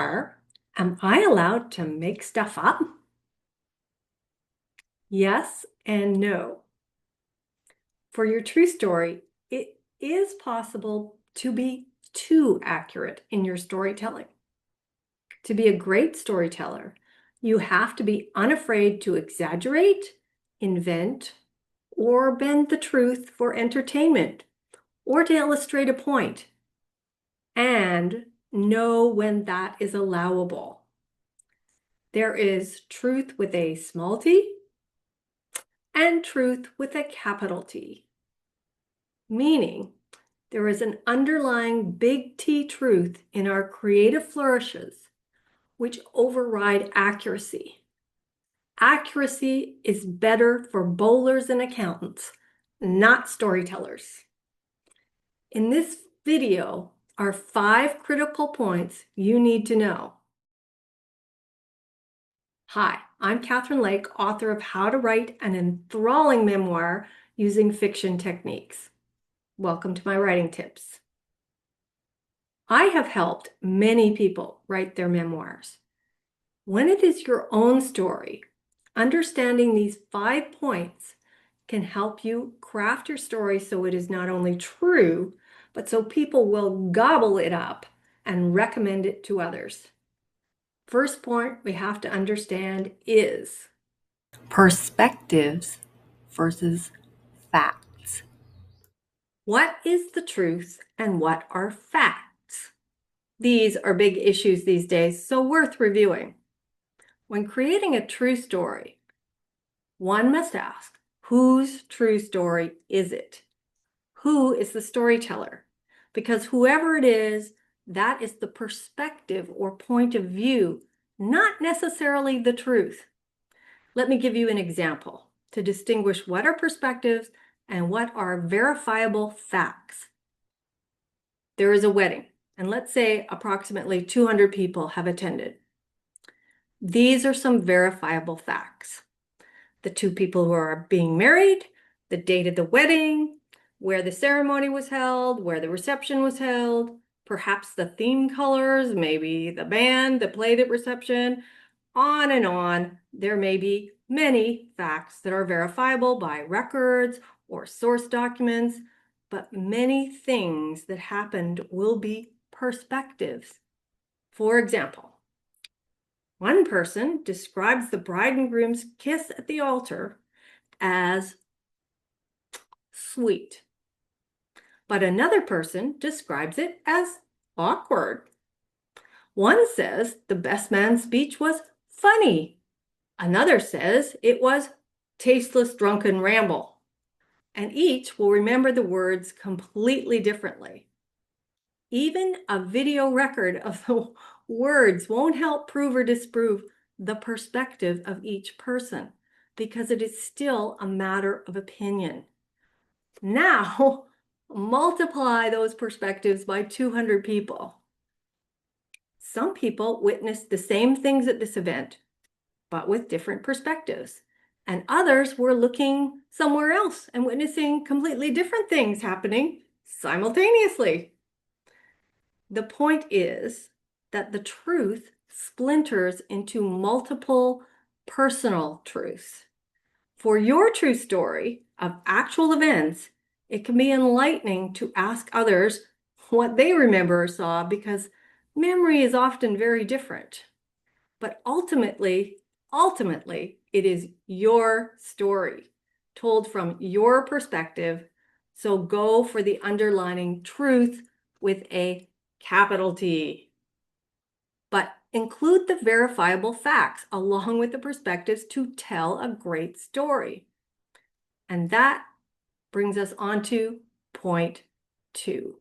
memoir, am I allowed to make stuff up? Yes and no. For your true story, it is possible to be too accurate in your storytelling. To be a great storyteller, you have to be unafraid to exaggerate, invent, or bend the truth for entertainment or to illustrate a point, and know when that is allowable. There is truth with a small t and truth with a capital T, meaning there is an underlying big T truth in our creative flourishes which override accuracy. Accuracy is better for bowlers and accountants, not storytellers. In this video are 5 critical points you need to know. Hi, I'm Kathrin Lake, author of How to Write an Enthralling Memoir Using Fiction Techniques. Welcome to my writing tips. I have helped many people write their memoirs. When it is your own story, understanding these 5 points can help you craft your story so it is not only true, but so people will gobble it up and recommend it to others. First point we have to understand is perspectives versus facts. What is the truth and what are facts? These are big issues these days, so worth reviewing. When creating a true story, one must ask, whose true story is it? Who is the storyteller? Because whoever it is, that is the perspective or point of view, not necessarily the truth. Let me give you an example to distinguish what are perspectives and what are verifiable facts. There is a wedding, and let's say approximately 200 people have attended. These are some verifiable facts. The 2 people who are being married, the date of the wedding, where the ceremony was held, where the reception was held, perhaps the theme colors, maybe the band that played at reception, on and on. There may be many facts that are verifiable by records or source documents, but many things that happened will be perspectives. For example, one person describes the bride and groom's kiss at the altar as sweet, but another person describes it as awkward. One says the best man's speech was funny. Another says it was tasteless drunken ramble. And each will remember the words completely differently. Even a video record of the words won't help prove or disprove the perspective of each person, because it is still a matter of opinion. Now, multiply those perspectives by 200 people. Some people witnessed the same things at this event, but with different perspectives. And others were looking somewhere else and witnessing completely different things happening simultaneously. The point is that the truth splinters into multiple personal truths. For your true story of actual events, it can be enlightening to ask others what they remember or saw, because memory is often very different. But ultimately, it is your story told from your perspective. So go for the underlining truth with a capital T. But include the verifiable facts along with the perspectives to tell a great story. And that brings us on to point 2.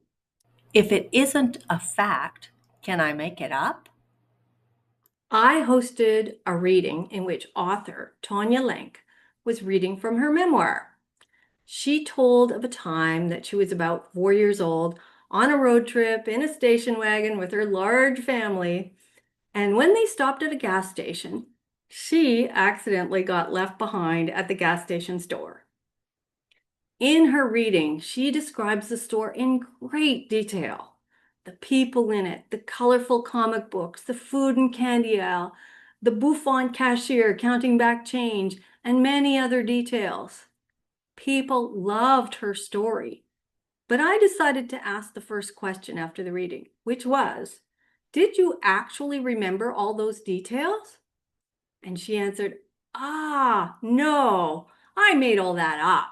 If it isn't a fact, can I make it up? I hosted a reading in which author Kathrin Lake was reading from her memoir. She told of a time that she was about 4 years old on a road trip in a station wagon with her large family. And when they stopped at a gas station, she accidentally got left behind at the gas station store. In her reading, she describes the store in great detail, the people in it, the colorful comic books, the food and candy aisle, the bouffant cashier counting back change, and many other details. People loved her story. But I decided to ask the first question after the reading, which was, did you actually remember all those details? And she answered, no, I made all that up.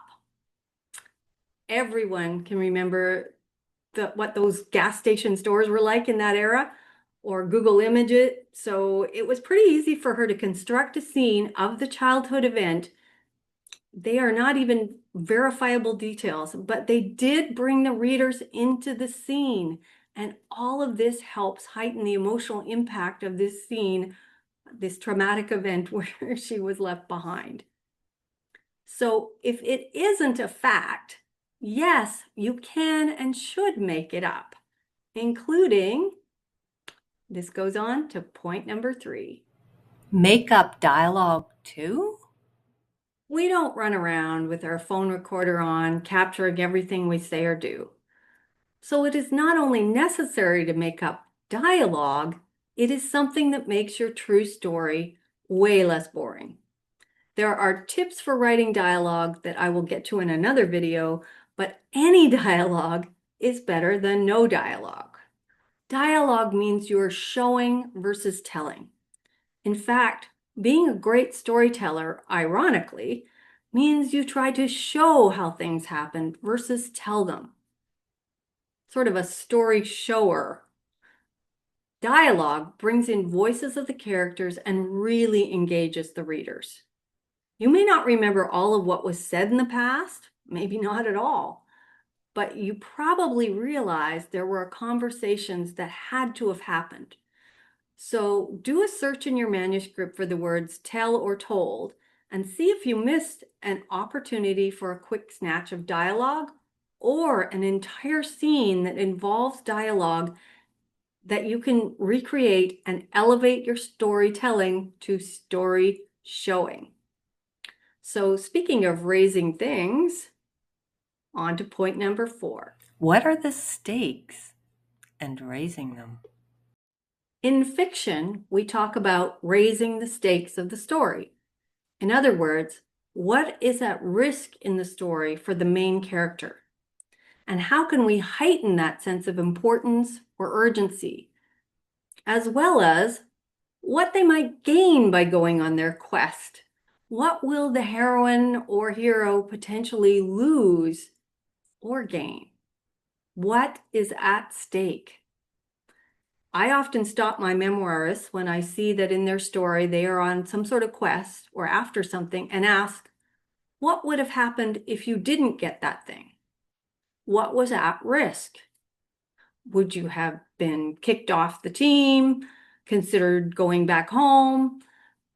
Everyone can remember what those gas station stores were like in that era, or Google image it. So it was pretty easy for her to construct a scene of the childhood event. They are not even verifiable details, but they did bring the readers into the scene. And all of this helps heighten the emotional impact of this scene, this traumatic event where she was left behind. So if it isn't a fact, yes, you can and should make it up, including, this goes on to point number 3. Make up dialogue too? We don't run around with our phone recorder on, capturing everything we say or do. So it is not only necessary to make up dialogue, it is something that makes your true story way less boring. There are tips for writing dialogue that I will get to in another video, but any dialogue is better than no dialogue. Dialogue means you're showing versus telling. In fact, being a great storyteller, ironically, means you try to show how things happened versus tell them. Sort of a story shower. Dialogue brings in voices of the characters and really engages the readers. You may not remember all of what was said in the past, maybe not at all, but you probably realize there were conversations that had to have happened. So do a search in your manuscript for the words tell or told and see if you missed an opportunity for a quick snatch of dialogue or an entire scene that involves dialogue that you can recreate and elevate your storytelling to story showing. So speaking of raising things, on to point number 4. What are the stakes and raising them? In fiction, we talk about raising the stakes of the story. In other words, what is at risk in the story for the main character? And how can we heighten that sense of importance or urgency, as well as what they might gain by going on their quest? What will the heroine or hero potentially lose or gain? What is at stake? I often stop my memoirists when I see that in their story they are on some sort of quest or after something and ask, what would have happened if you didn't get that thing? What was at risk? Would you have been kicked off the team, considered going back home,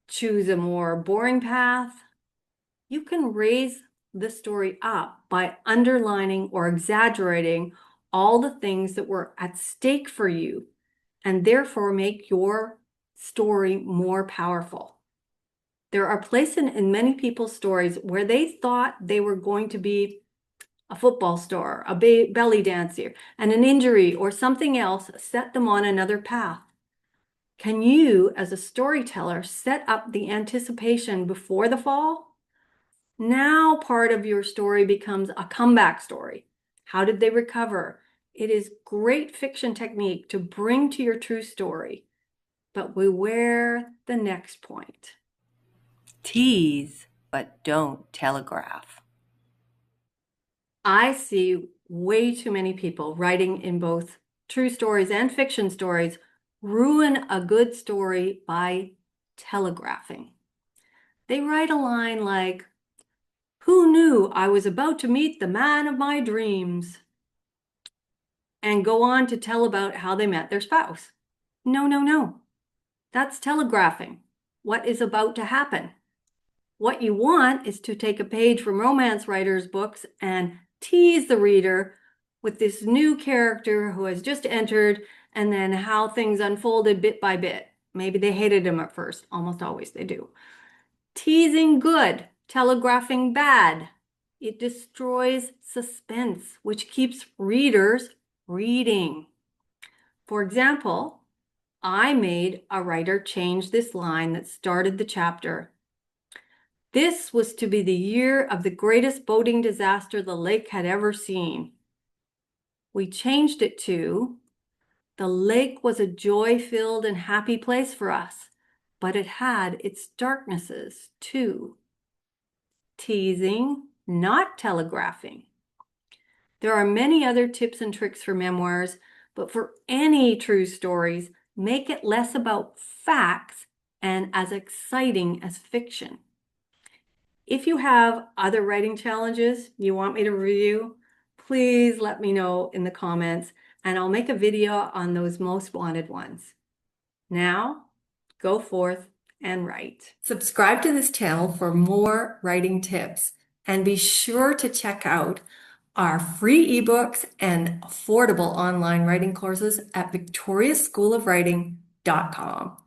choose a more boring path? You can raise the story up by underlining or exaggerating all the things that were at stake for you and therefore make your story more powerful. There are places in many people's stories where they thought they were going to be a football star, a belly dancer, and an injury or something else set them on another path. Can you, as a storyteller, set up the anticipation before the fall? Now part of your story becomes a comeback story. How did they recover? It is great fiction technique to bring to your true story, but beware the next point. Tease, but don't telegraph. I see way too many people writing in both true stories and fiction stories ruin a good story by telegraphing. They write a line like, "Who knew I was about to meet the man of my dreams?" and go on to tell about how they met their spouse. No, no, no. That's telegraphing what is about to happen. What you want is to take a page from romance writers' books and tease the reader with this new character who has just entered and then how things unfolded bit by bit. Maybe they hated him at first. Almost always they do. Teasing good, telegraphing bad. It destroys suspense, which keeps readers reading. For example, I made a writer change this line that started the chapter. This was to be the year of the greatest boating disaster the lake had ever seen. We changed it to, the lake was a joy-filled and happy place for us, but it had its darknesses too. Teasing, not telegraphing. There are many other tips and tricks for memoirs, but for any true stories, make it less about facts and as exciting as fiction. If you have other writing challenges you want me to review, please let me know in the comments and I'll make a video on those most wanted ones. Now, go forth and write. Subscribe to this channel for more writing tips and be sure to check out our free ebooks and affordable online writing courses at victoriaschoolofwriting.com.